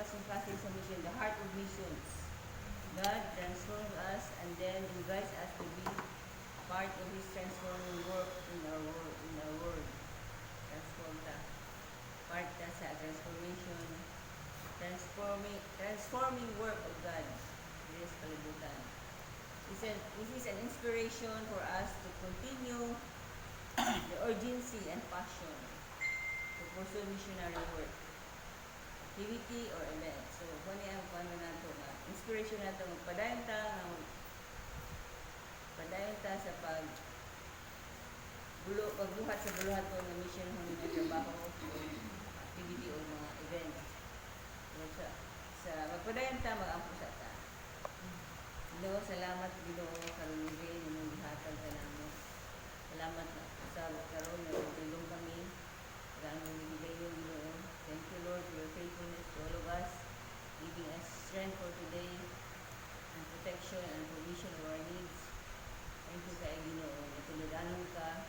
kasing-kasing sa mission, the heart of missions. God transforms us and then invites us to be part of His transforming work in our world. Transform ta. Part ta sa transformation, transforming work of God. Yes, kalibutan. This is an inspiration for us to continue the urgency and passion to pursue missionary work, activity or event. So, kung ang paano nato na inspiration nato magpadayon ta sa pagbuhat sa buluhaton ng mission ng mga trabaho o activity o mga event. So, sa magpadayon ta mag-ampusa ta. Ginoo, salamat Ginoo karon ni imong gihatag ka namo. Salamat na sa karon na tulong kami. Ganong nibigay yung Ginoo. Thank you Lord for your faithfulness to all of us, giving us strength for today and protection and provision of our needs. Thank you kay Ginoo. Natuludanon ka.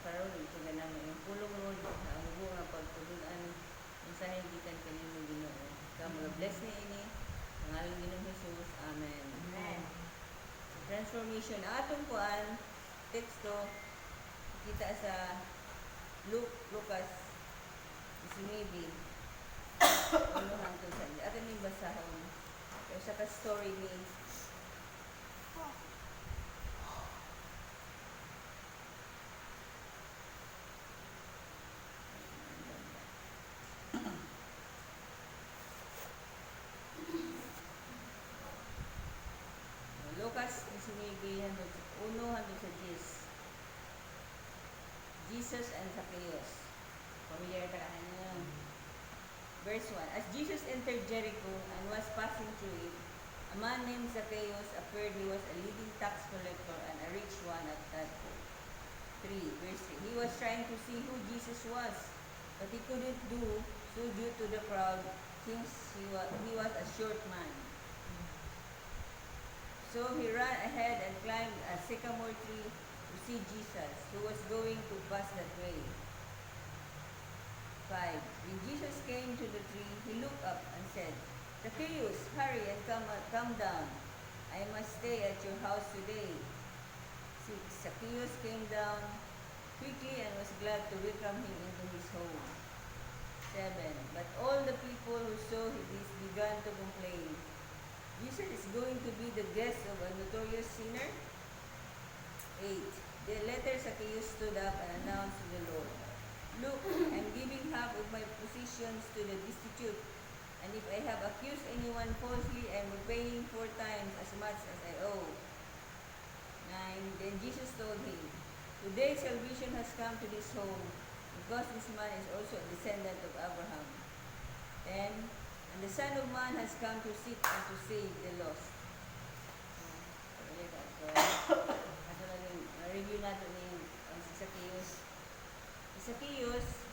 Karon ito na naman yung pulong Lord na ang buong nga pagtuludan mensahe gikan kanimo Ginoo. Ka bless ni ini. Ngalan Ginoong Jesus. Amen. Amen. Transformation. Atong kuan teksto kita sa Lucas 19. Ano hangtod sa atin yung basahon. Kaya sa ka-story ni Lucas 19, 1 hangtod sa 10. Jesus and Zacchaeus. Familiar ka na. Verse 1. As Jesus entered Jericho and was passing through it, a man named Zacchaeus appeared. He was a leading tax collector and a rich one at that time. 3. Verse 3. He was trying to see who Jesus was, but he couldn't do so due to the crowd, since he was a short man. So he ran ahead and climbed a sycamore tree to see Jesus, who was going to pass that way. 5. When Jesus came to the tree, he looked up and said, Zacchaeus, hurry and come down. I must stay at your house today. 6. Zacchaeus came down quickly and was glad to welcome him into his home. 7. But all the people who saw this began to complain. Jesus is going to be the guest of a notorious sinner? 8. The later Zacchaeus stood up and announced to the Lord, Look, I'm giving half of my possessions to the destitute, and if I have accused anyone falsely, I'm repaying 4 times as much as I owe. 9. Then Jesus told him, Today salvation has come to this home, because this man is also a descendant of Abraham. 10. And the Son of Man has come to seek and to save the lost. Review natin yung si Zacchaeus. Si Zacchaeus,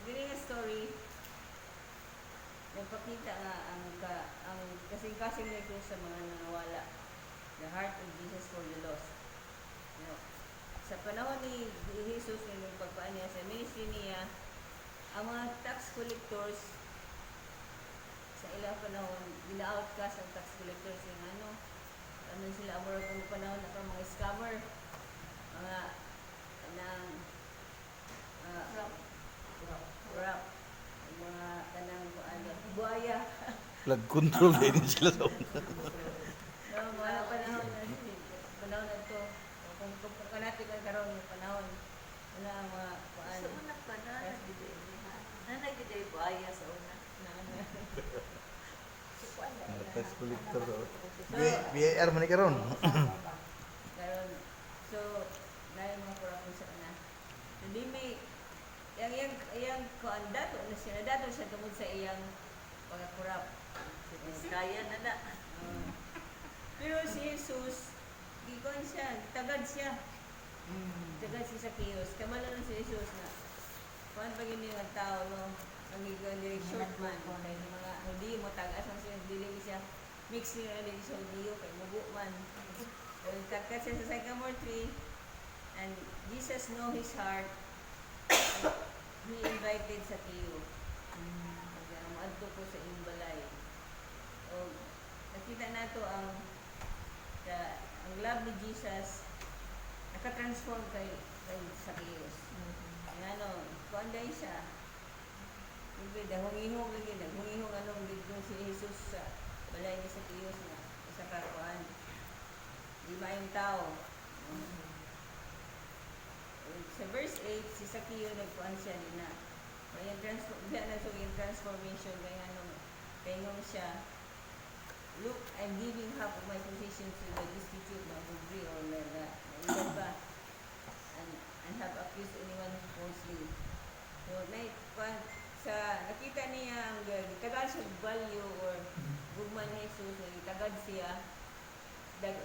dili nga story, nagpakita nga ang kasing-kasing nito sa mga nangawala. The heart of Jesus for the lost. You know, sa panahon ni Jesus, nung pagpaan niya sa ministry niya, ang mga tax collectors, sa ilang panahon, gina-outcast ang tax collectors yung ano sila, amor kung panahon na mga scammer, mga kanang rap, mga kanang buhaya. Flood control din sila sa una. No, mga panahon na ito. Kung kanatin ka karoon yung panahon, wala mga kuan. Sa una pa na, nanay buhaya sa una. Tax collector daw. BIR man ni karon. Karon, so naay mga corruption sa ana. Hindi may yang kuan dato na siya tungod sa iyang pagkakurap. Kaya na na. Pero si Jesus, gikon siya, tagad siya. Tagad si Zacchaeus. Kamala lang si Jesus na kuan pag yun yung tao, no? Ang gikon dili short man. Kaya yung mga hindi mo tagas ang siya, dili siya mix niya dili sa audio kay mubo man. So tagad siya sa sycamore tree and Jesus know his heart. He invited Zacchaeus. muadto ko sa inyong balay. O nakita nato ang love ni Jesus naka-transform kay Zacchaeus. Ano, kuan dahil siya. Hindi, dahong-ihong lagi, dahong-ihong anong dito si Jesus sa balay ni Zacchaeus na isa ka kuan. Di maayong tao. Sa verse 8, si Zacchaeus nagkuan siya din na. Kaya yung transformation, kaya anong siya, look, I'm giving half of my position to the destitute, hungry, or nailan ba, and have accused anyone falsely. So, nakita niya ang tagad siya value or gugman ni Jesus, tagad siya,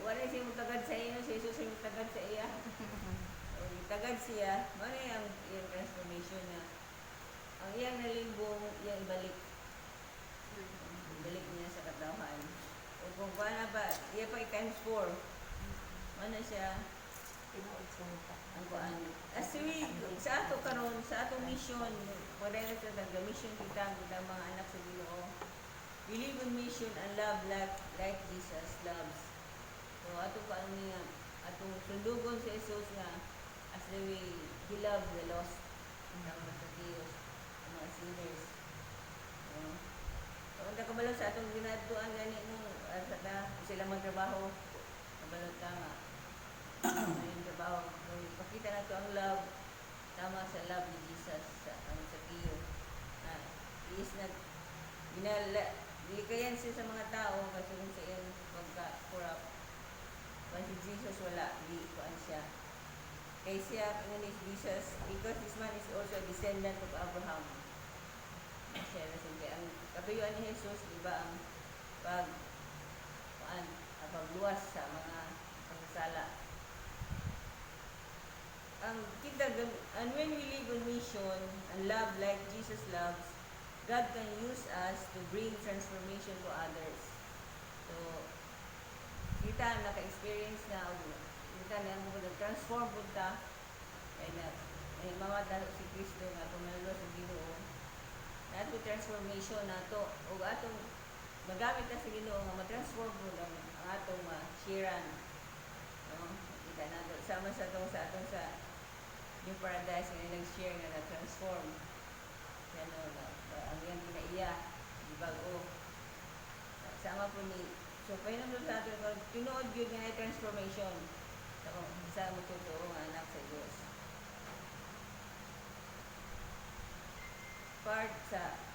wala siya mong tagad sa iyo, si Jesus yung tagad sa iya. Tagad siya, ano yung transformation na ang iyang nalimbong, iyang ibalik. Ibalik niya sa katawan. O kung paano ba, iya pa i-times 4. Ano siya? Ang kuan. As we, sa ato karon, sa atong mission, pwede na sa taga-mission kita, ang mga anak sa Ginoo. We live on mission and love like Jesus loves. So ato pa niya, atong sundugon sa Jesus nga, as the way He loves the lost, ang mga Zacchaeus, ang mga sinners. So, ang kabalo sa atong ginatuan gani nung sila magtrabaho, kabalo tama. Yung trabaho, pakita na to ang love, tama sa love ni Jesus sa ang Zacchaeus. Is na likayan siya sa mga tao kasi kung sa iyang pagka-corrupt. Kasi Jesus wala, di kuan siya. Kay siya, kung is Jesus, because this man is also a descendant of Abraham. Siya na sige. Ang kapayuan ni Jesus, iba ang pagluwas sa mga pangsala. And when we live on mission and love like Jesus loves, God can use us to bring transformation to others. So, kita naka-experience na kita na ang nag-transform punta kaya mawad na si Kristo nga pumalalo sa Ginoo nato transformation nato o atong magamit na sa Ginoo nga ma-transform po ang atong sharean kita nato sama sa atong sa New Paradise nga nag-share nga na-transform ano ang iyang kinaiya di bago sama po ni so pahinamdod sa atin tinuod yun nga transformation sa magtuturo nga anak sa Diyos.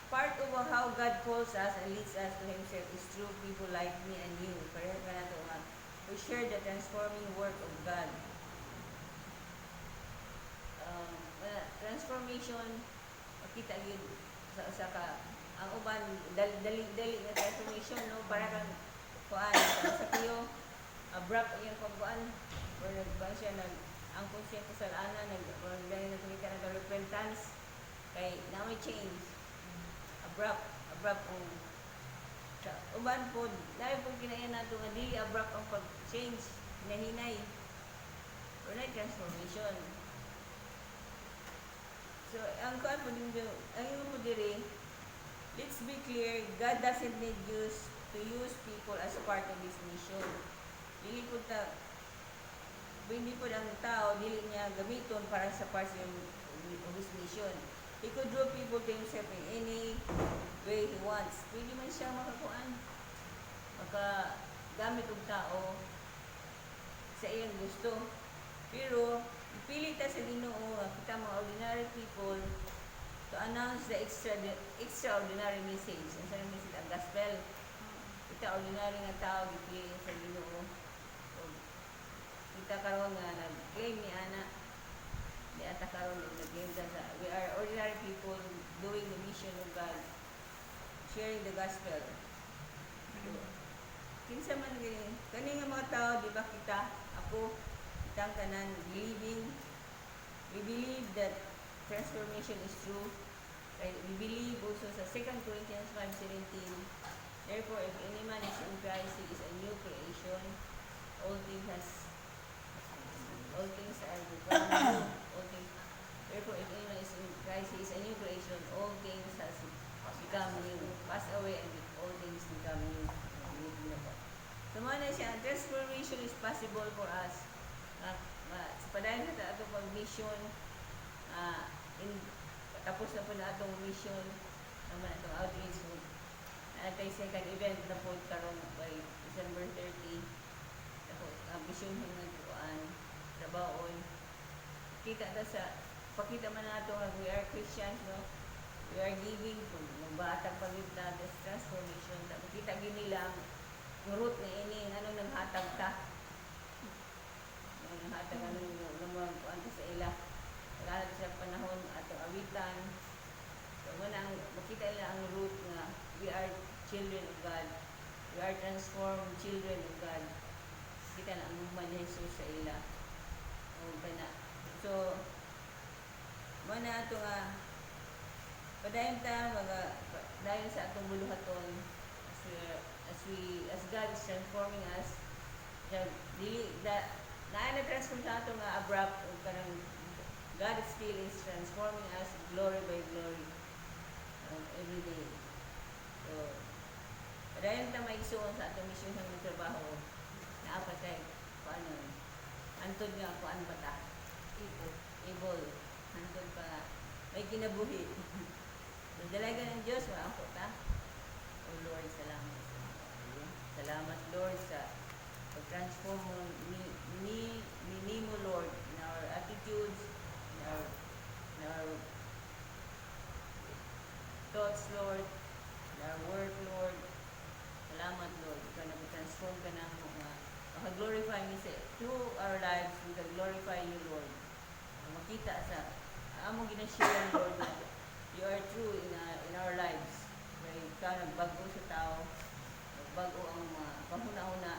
Part of how God calls us and leads us to Himself is through people like me and you. Pareho ka na ito nga. We share the transforming work of God. Transformation, makita yun sa ang uban, dali na transformation, no? Para kang kuan, sa tiyo, abrupt yung pagkuan, or nagbang siya, angkon siya sa salana, dahil nagkita ng repentance, kay na may change, abrupt ang sa uban po, dahil po kinayan nato nga dili abrupt ang pag-change, hinahinay, or na transformation. So, ang kuan po din, ang yung po diri, let's be clear, God doesn't need to use people as part of His mission. Dili po hindi po ang tao, dili niya gamiton para sa part of His mission. He could draw people to Himself in any way He wants. Pwede man siya makakuan, makagamit og tao sa iyang gusto. Pero, ipili ta sa Ginoo, kita mga ordinary people, to announce the extraordinary message. Ang sa message, ang gospel. Kita ordinary nga tao, ipili sa Ginoo. Kita karon nga nag-claim ni Ana. Di ata karon nag-claim sa we are ordinary people doing the mission of God, sharing the gospel. So, kinsa man kani nga mga tao, di ba kita, ako, kitang tanan, we believe that transformation is true. We believe also sa 2 Corinthians 5:17. Therefore, if any man is in Christ, he is a new creation. All things are become new. Therefore, if any man is in Christ, he is a new creation. All things has become new. transformation is possible for us. Padayon sa atong pag-mission, in tapos na po na atong mission naman atong outreach. Atay second event na po karon by December 30. Ako mission ng kuan trabaho. Kita ta sa pakita man nato nga we are Christians, no? We are giving kung magbatag pagit na this transformation. Tapos kita ginilang ngurot na ini ano naghatag ta. Naghatag ano naman kuan sa ila. Lalo sa panahon atong awitan. So manang makita nila ang root nga we are children of God. We are transformed children of God. Kita na ang movement ni Jesus sa ila. O kana. So mana ato nga padayon ta mga dayon sa atong buluhaton as God is transforming us. Dili na transform sa ato nga abrupt o kanang God still is transforming us glory by glory every day. So, padayon ta maigsuon sa atong mission ng trabaho na apat kay paano antod nga kuan ba ta? Able. Antod pa may kinabuhi. So, dalaga ng Diyos, maangko ta. O Lord, salamat sa iyo. Salamat Lord sa pag-transform mo ni mo Lord in our attitudes, in our thoughts Lord, in our work Lord. Salamat Lord, ikaw nag-transform ka na mo nga maka-glorify me through our lives, we can glorify you Lord. Makita sa among ginashare Lord na you are true in our lives. Kaya ikaw nagbago sa tao, nagbago ang mga pahuna-huna,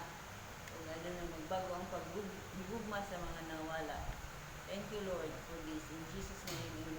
o ano na magbago ang paghigugma sa mga nawala. Thank you Lord for this. In Jesus' name, amen.